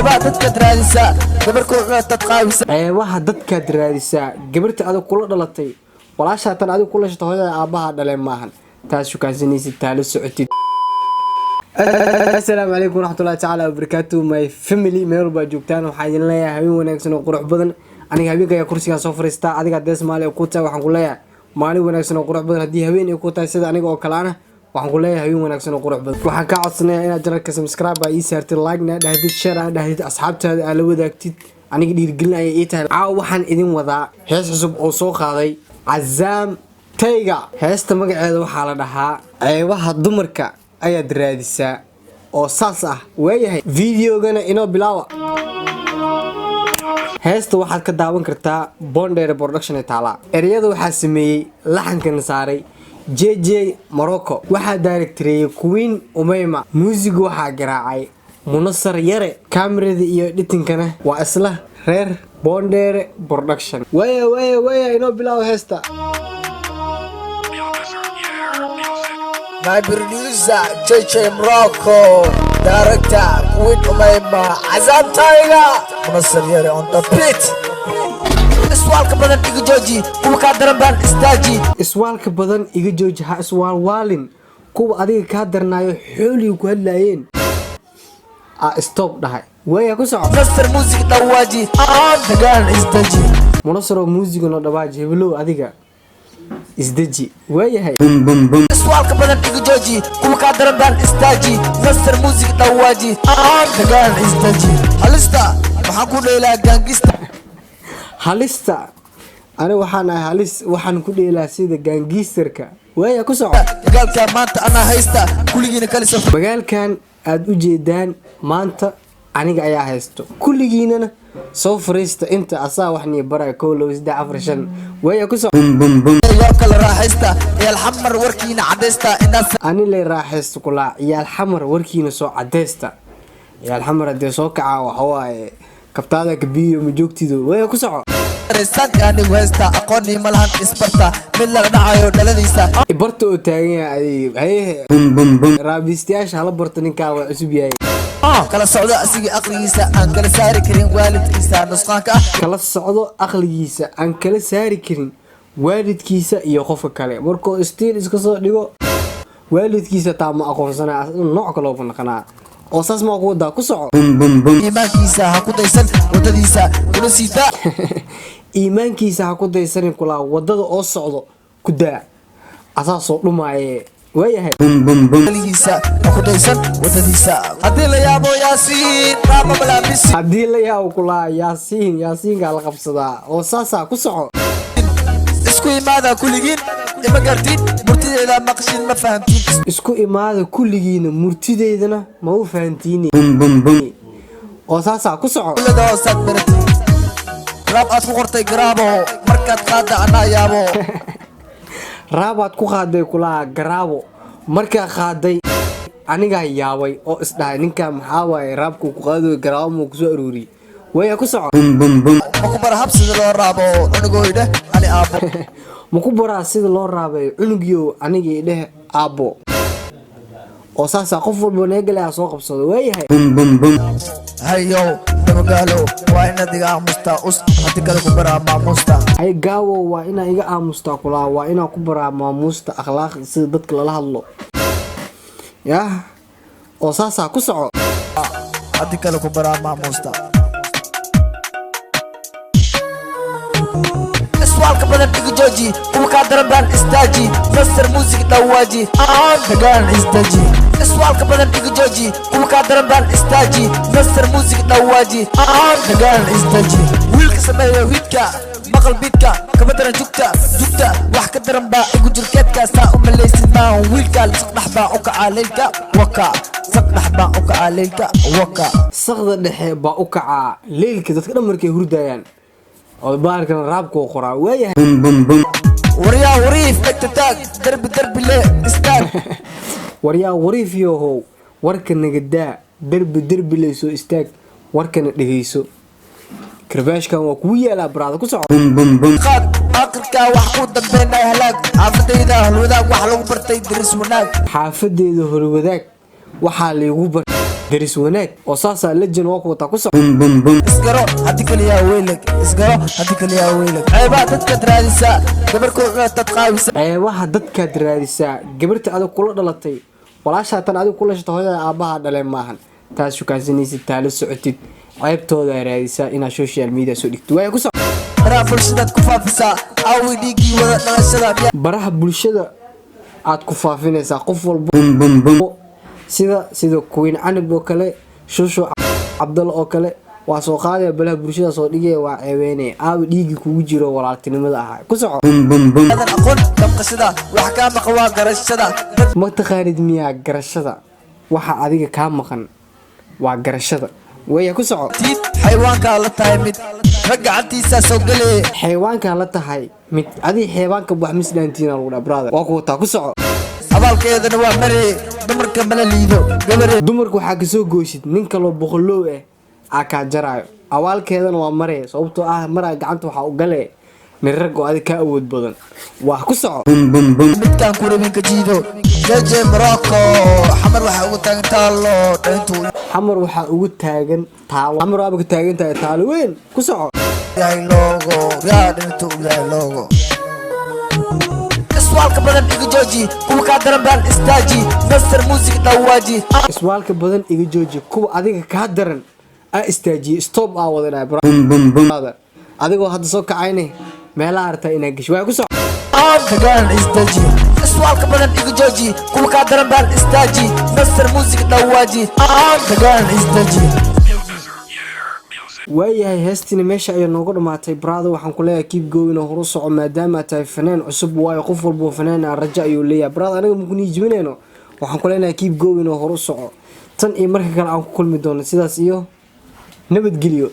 ceebaha dadkaad raadisaa gabarkooda tadqaawisa ceebaha dadkaad raadisaa gabarta adag kula dhalatay walaashaa tan adig kula shata hooyada aabaha dhaleen maahan taas shukaansanaysid taalo socotid السلام عليكم ورحمة الله تعالى وبركاته my family meel walba joogtaan waxaa idin leeyahay habeen wanaagsan oo qurux badan aniga habeenka ayaa kursiga soo fariistaa adiga dees maali oo ku tahay waxaan ku leeyahay maalin wanaagsan oo qurux badan haddii habeen ay ku tahay sida aniga oo kale ana waxaan ku leeyahay habeen wanaagsan oo qurux badan waxaan ka codsanayaa inaad channelka subscribe ii saartid like na dhahdid share na dhahdid asxaabtaada aad la wadaagtid aniga dhiirigelin ayay ii tahay caaw waxaan idin wadaa hees cusub oo soo qaaday Cazaam Tayga heesta magaceeda waxaa la dhahaa ceebaha dumarka ayaad raadisaa oo saas ah waayahay videogana inoo bilaawa heesta waxaad ka daawan kartaa Bondere Production ee taala ereyada waxaa sameeyay laxankan saaray JJ Morocco waxaa directoreeyay Queen Umayma music waxaa garaacay Munasar Yare kamerada iyo editingkana waa isla reer Bondere Production waaya inoo bilaawa heesta My producer JJ Morocco director Queen Umayma Cazaam Tayga Munasar Yare on the beat iswaalka badan iga jooji kuwa ka daran baan istaaji iswaalka badan iga jooji ha iswaalwaalin kuwa adiga ka darnaayo xooliga ku hadlaayeen stop dhahay way ku soco Munasar music dawaaji dagaan isdaji Munasar music no dawaaji heblow adiga isdaji waayahay iswaalka badan iga jooji kuwa ka daran baan istaaji Munasar music dawaaji dagaan isdaji halista waxaan ku dheelaa gangista halista ana waxaan ahay halis waxaan ku dheelaa sida gangisterka waaya ku soco dagaalka maanta ana haysta kuligiina kala saf magaalkan aad u jeedaan maanta aniga ayaa haysto kulligiinana soo fariista inta asaa wax ni baray 1 waaya ku soco yoo kala raaxaysta yaal xamar warkiina cadeysta inaas ani la raaxaysto kula yaal xamar warkiina soo cadeysta yaal xamar hadee soo kaca waxa waaye kabtaada kabiyo ma joogtido way ku soco reesankaani westa aqooni malahan isbarta mid la dhacayo dhaladiisa ibarta oo taagan yahay raabistayaasha hala barta ninka waa cusub yahay kala socdo asiga aqligiisa aan kala saari karin waalidkiisa nusqaanka kala socdo aqligiisa aan kala saari karin waalidkiisa iyo qofka kale markoo stiil iska soo dhigo waalidkiisa taa ma aqoonsanaa nooc kale oo naqanaa oo saas ma ku wadaa ku soco iimaankiisa ha ku daysan wadadiisa kuna siita iimaankiisa ha ku daysan kula wadada oo socdo ku daa asaasoo dhumaaye waayahay waligiisa ha ku daysan wadadiisa haddii la yaabo yaasiin raama malaabis haddii la yaabo kula yaasiinka la qabsadaa oo saasa ku soco isku imaada kulligiin ima gartid murtideeda maqshin ma fahamtiin isku imaada kulligiina murtideedana ma u fahantiin oo saasa ku soco kulada hoosaad baratid raab aad ku qortay garaabo markaad qaada anaa yaabo raabaad ku qaaday kula garaabo markaa qaaday aniga yaabay oo isdhahay ninka maxaa waaye raabku ku qaado garaabo ma ku soo aroori way ku soco ma ku bar habsida loo raabo cunugooyda ani aabo ma ku baraa sida loo raabay cunugiyo aniga idhe aabo oo saasa qof walba neegalaa soo qabsado waayahay hayo damagaalo waa inaad iga aamusta us hadii kale ku baraa maamuusta hay gaawo waa inaa iga aamusta kula waa inaa ku baraa maamuusta akhlaaq sida dadka lala hadlo yaa oo saasa ku soco hadii kale ku baraa maamuusta iswaalka badan iga jooji kuwa ka daran baan istaaji Munasar music dawaaji dagaan isdaji iswaalka badan iga jooji kuwa ka daran baan istaaji Munasar music dawaaji dagaan isdaji wiilka sameeyo hidka maqal bidka kama daran jugta wax ka daran baa igu jirkeedka saa u malaysid maahan wiilka saqdhax baa u kacaa leylka waka saqdhax baa u kacaa leylka waka saqda dhexe baa u kacaa leylka dadka dhan markay hurdayaan oo baarkan raabku qoraa waayahay waryaa wariif tagtag darbi le istaag waryaa wariif yoho warka nagadaa darbi le soo istaag warkana dhageyso karbaashkan waa kugu yeelaa baraada ku soco qaad aqalka wax ku dambeynay halaag xaafadeyda halwadaag wax lagu bartay diris wanaag xaafadeeda horwadaag waxaa lagu bartay daris wanaag oo saasa legend oo ku wata ku soco isgaro hadii kaliya weelag isgaro hadii kaliya weelag ayba dadka raadisa gabarku dad qaawisa waxa dadka raadisa gabarta adag kula dhalatay walaasha tan adig kula shaqo hooyada aabaha dhalay maahan taas shukaansanaysa taalo socotid qaybtooda raadisa ina social media soo dhigto way ku soco baraha bulshada ku faafisa awi dhigi wada dhalashada baraha bulshada aad ku faafinaysa qof walba sida Queen Anab oo kale Shushu Abdullah oo kale waa soo qaaday baraha bulshada soo dhigay waa ceebeynay awi dhigi kugu jiro walaaltinimada ah ku soco aqoon dabqashada wax ka maqwa garashada ma taqaanid miyaa garashada waxa adiga ka maqan waa garashada way ku soco xayawaanka la tahay mid ragacantiisa soo galay xayawaanka la tahay mid adi xayawaanka wax misdaantiina lagu dhaa brother waa ku taa ku soco abaalkeedana waa mare dumarka mala liido gabare dumarku waxa ka soo gooshid ninka loo boqolow aka jaraayo awaalkeedana waa mare sababtoo ah mara gacanta waxa u galay nin rag oo adiga ka awood badan waa ku soco midkaan ku rabin ka jiido jeje Morocco xamar waxa ugu taagan taalo dhantu xamar waxa ugu taagan taalo xamar waxa ugu taagan tahay taalo weyn ku soco yahay logo yaa dhantu yahay logo iswaalka badan iga jooji kuwa ka daran baan istaaji nasr music dawaaji iswaalka badan iga jooji kuwa adiga ka daran istaaji stop wadana brother adigoo hadda soo kacaynay meelaha arta ina gasho way ku soo dagaan istaaji iswaalka badan iga jooji kuwa ka daran baan istaaji nasr music dawaaji dagaan istaaji waayahay heestina meesha ay noogu dhamaatay brother waxaan ku leeyahay keep going oo horu soco maadaama tahay fanaan cusub waayo qof walba fanaan rajo ayuu leeyahay brother aniga ma ku niijinayno waxaan ku leenahay keep going oo horu soco tan iyo marka kale aan ku kulmi doono sidaas iyo nabadgelyo